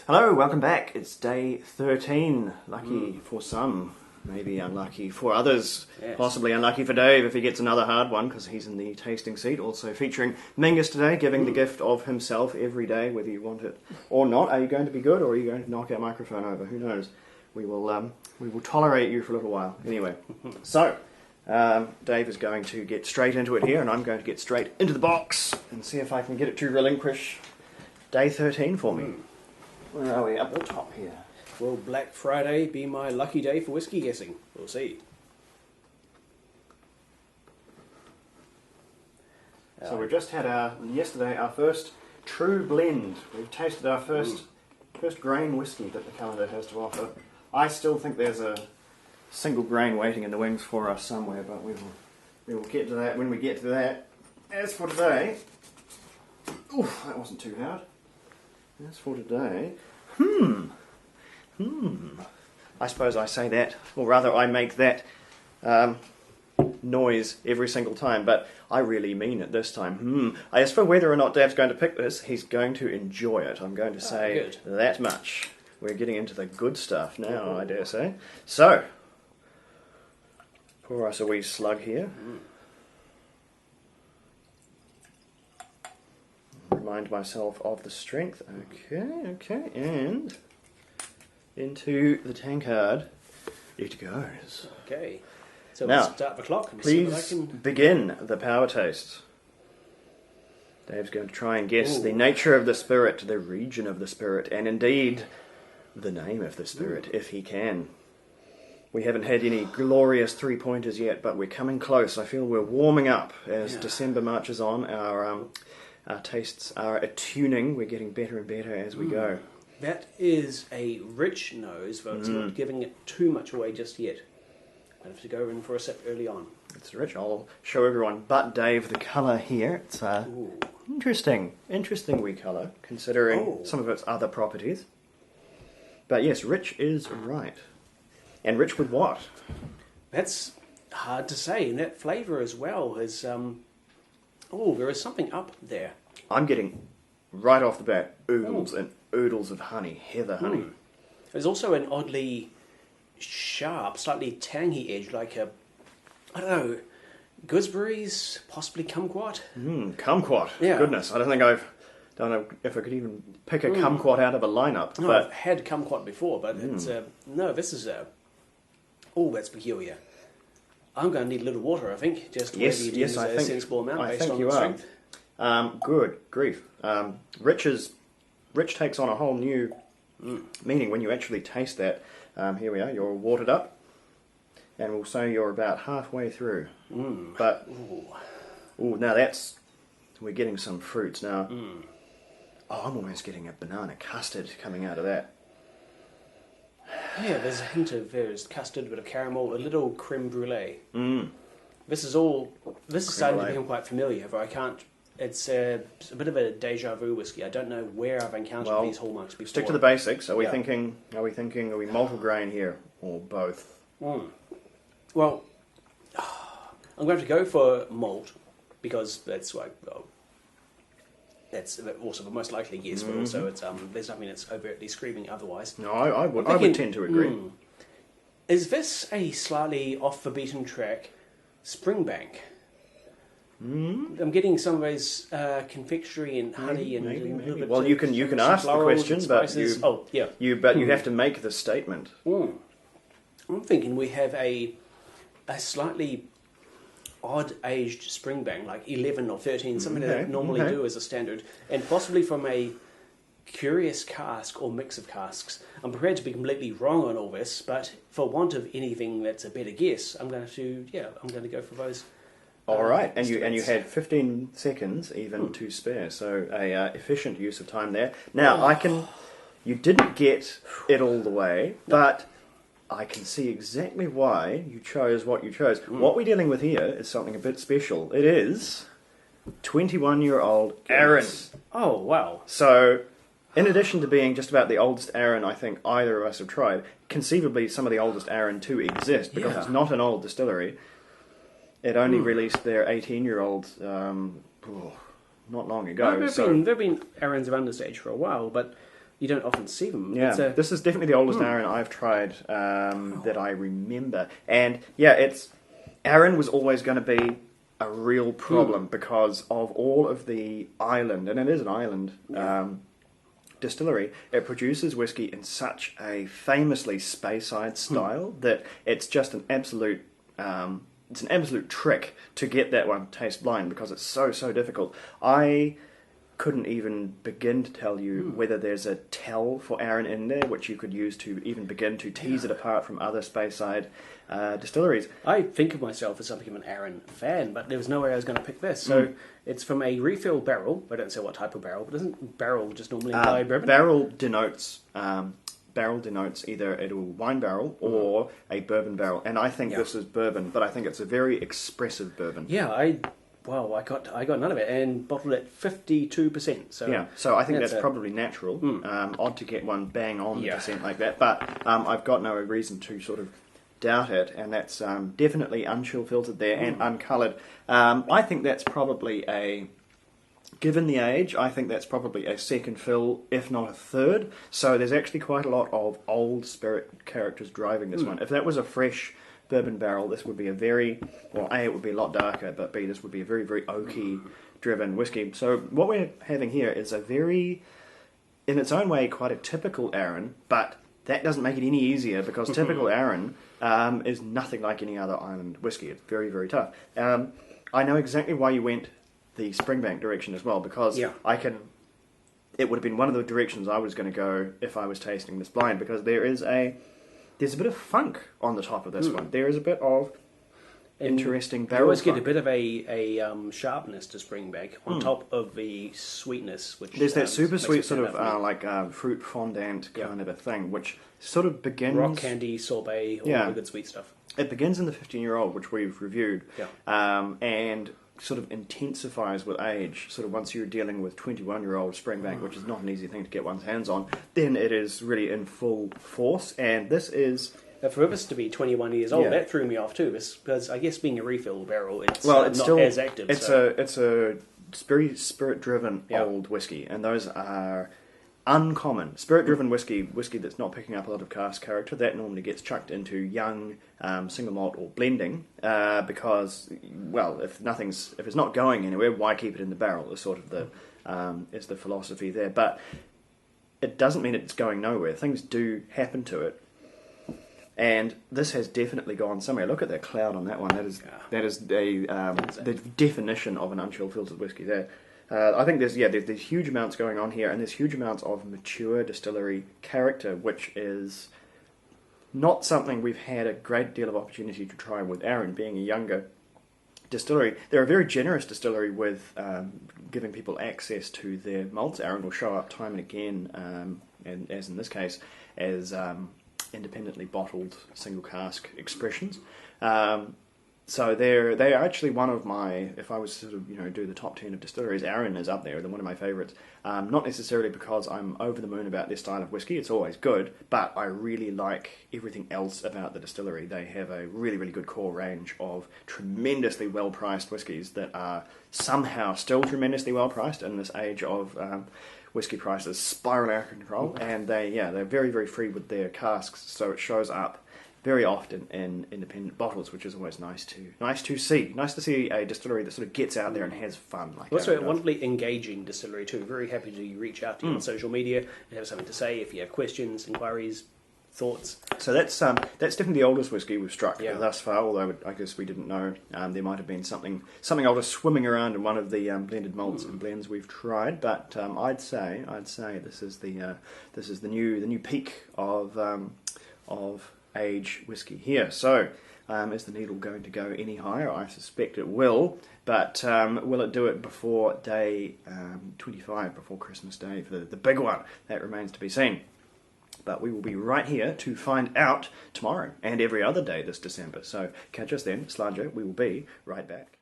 Hello, welcome back. It's day 13. Lucky for some, maybe unlucky for others. Yes. Possibly unlucky for Dave if he gets another hard one because he's in the tasting seat. Also featuring Mingus today, giving the gift of himself every day, whether you want it or not. Are you going to be good or are you going to knock our microphone over? Who knows? We will tolerate you for a little while. Anyway, so Dave is going to get straight into it here, and I'm going to get straight into the box and see if I can get it to relinquish day 13 for me. Where are we? Up the top here. Will Black Friday be my lucky day for whiskey guessing? We'll see. So we just had yesterday our first true blend. We've tasted our first grain whiskey that the calendar has to offer. I still think there's a single grain waiting in the wings for us somewhere, but we will get to that when we get to that. As for today, oof, that wasn't too hard. As for today, I suppose I say that, or rather I make that noise every single time, but I really mean it this time. As for whether or not Dav's going to pick this, he's going to enjoy it. I'm going to say that much. We're getting into the good stuff now, I dare say. So, pour us a wee slug here. Remind myself of the strength. Okay, and into the tankard it goes. Okay, so now, we'll start the clock. And please begin the power taste. Dave's going to try and guess the nature of the spirit, the region of the spirit, and indeed the name of the spirit, if he can. We haven't had any glorious three-pointers yet, but we're coming close. I feel we're warming up as December marches on. Our tastes are attuning. We're getting better and better as we go. That is a rich nose, but it's not giving it too much away just yet. I have to go in for a sip early on. It's rich. I'll show everyone but Dave the colour here. It's interesting wee colour, considering some of its other properties. But yes, rich is right. And rich with what? That's hard to say. And that flavour as well is... there is something up there. I'm getting, right off the bat, oodles and oodles of honey, heather honey. There's also an oddly sharp, slightly tangy edge, like I don't know, gooseberries, possibly kumquat. Kumquat. Yeah. Goodness, I don't know if I could even pick a kumquat out of a lineup. No, but I've had kumquat before, but it's this is that's peculiar. I'm going to need a little water, I think. Just yes, maybe use a sensible amount based on the strength. Good grief. Rich takes on a whole new meaning when you actually taste that. Here we are. You're watered up, and we'll say you're about halfway through. But now we're getting some fruits now. I'm almost getting a banana custard coming out of that. Yeah, there's a hint of there's custard, a bit of caramel, a little creme brulee. This is starting to become quite familiar, but I can't. It's a bit of a deja vu whiskey. I don't know where I've encountered these hallmarks before. Stick to the basics. Are we thinking? Are we malt or grain here, or both? Well, I'm going to go for malt because that's that's also the most likely guess, but also it's there's nothing that's overtly screaming otherwise. No, I would tend to agree. Is this a slightly off the beaten track Springbank? I'm getting some of those confectionary and honey and maybe. Well, you can ask the question, but you have to make the statement. I'm thinking we have a slightly odd-aged Springbank, like 11 or 13, something that I normally do as a standard, and possibly from a curious cask or mix of casks. I'm prepared to be completely wrong on all this, but for want of anything that's a better guess, I'm going to go for those. All right, and you had 15 seconds even to spare, so a efficient use of time there. Now you didn't get it all the way, but I can see exactly why you chose what you chose. What we're dealing with here is something a bit special. It is 21-year-old Aaron. Oh, wow. So, in addition to being just about the oldest Aaron I think either of us have tried, conceivably some of the oldest Aaron to exist, because it's not an old distillery. It only released their 18-year-old not long ago. There have been Aarons of understage for a while, but you don't often see them. Yeah, this is definitely the oldest Arran I've tried that I remember. And yeah, Arran was always going to be a real problem because of all of the island, and it is an island distillery. It produces whiskey in such a famously Speyside style that it's just an absolute trick to get that one taste blind because it's so difficult. I couldn't even begin to tell you whether there's a tell for Arran in there which you could use to even begin to tease it apart from other Speyside distilleries. I think of myself as something of an Arran fan, but there was no way I was going to pick this. So it's from a refill barrel. I don't say what type of barrel, but doesn't barrel just normally imply bourbon? Barrel denotes either a wine barrel or a bourbon barrel, and I think this is bourbon, but I think it's a very expressive bourbon. Yeah, I got none of it and bottled it 52%. So I think that's probably natural. Odd to get one bang on the percent like that, but I've got no reason to sort of doubt it, and that's definitely unchill filtered there and uncoloured. I think that's probably given the age, I think that's probably a second fill, if not a third. So there's actually quite a lot of old spirit characters driving this one. If that was a fresh bourbon barrel, this would be it would be a lot darker, but B, this would be a very, very oaky driven whiskey. So what we're having here is a very, in its own way, quite a typical Arran, but that doesn't make it any easier because typical Arran is nothing like any other island whiskey. It's very, very tough. I know exactly why you went the Springbank direction as well, because it would have been one of the directions I was going to go if I was tasting this blind, because there's a bit of funk on the top of this one. There is a bit of interesting barrel. You always funk. get a bit of a sharpness to Springbank on top of the sweetness. Which there's that super sweet sort of fruit fondant kind of a thing, which sort of begins rock candy, sorbet, all the good sweet stuff. It begins in the 15-year-old, which we've reviewed, and sort of intensifies with age. Sort of once you're dealing with 21-year-old Springbank, which is not an easy thing to get one's hands on, then it is really in full force. And this is for us to be 21 years old, that threw me off too, because I guess being a refill barrel, it's not still as active. It's a very spirit-driven old whiskey, and those are uncommon. Spirit-driven whiskey that's not picking up a lot of cask character, that normally gets chucked into young single malt or blending because, well, if it's not going anywhere, why keep it in the barrel? Is sort of the philosophy there. But it doesn't mean it's going nowhere. Things do happen to it. And this has definitely gone somewhere. Look at that cloud on that one. That is the definition of an unchill filtered whiskey there. I think there's huge amounts going on here, and there's huge amounts of mature distillery character, which is not something we've had a great deal of opportunity to try with Arran, being a younger distillery. They're a very generous distillery with giving people access to their malts. Arran will show up time and again, and as in this case, as independently bottled single cask expressions. So they are actually one of my, if I was to sort of do the top 10 of distilleries, Arran is up there. They're one of my favourites. Not necessarily because I'm over the moon about their style of whiskey. It's always good, but I really like everything else about the distillery. They have a really, really good core range of tremendously well-priced whiskies that are somehow still tremendously well-priced in this age of whiskey prices spiraling out of control. And they're very, very free with their casks, so it shows up very often in independent bottles, which is always nice to see. Nice to see a distillery that sort of gets out there and has fun. Also, a wonderfully engaging distillery too. Very happy to reach out to you on social media and have something to say if you have questions, inquiries, thoughts. So that's definitely the oldest whiskey we've struck thus far. Although I guess we didn't know there might have been something older swimming around in one of the blended malts and blends we've tried. But I'd say this is the new peak of age whiskey here. So is the needle going to go any higher? I suspect it will, but will it do it before day 25, before Christmas Day, for the big one? That remains to be seen. But we will be right here to find out tomorrow and every other day this December. So catch us then, Slanjo. We will be right back.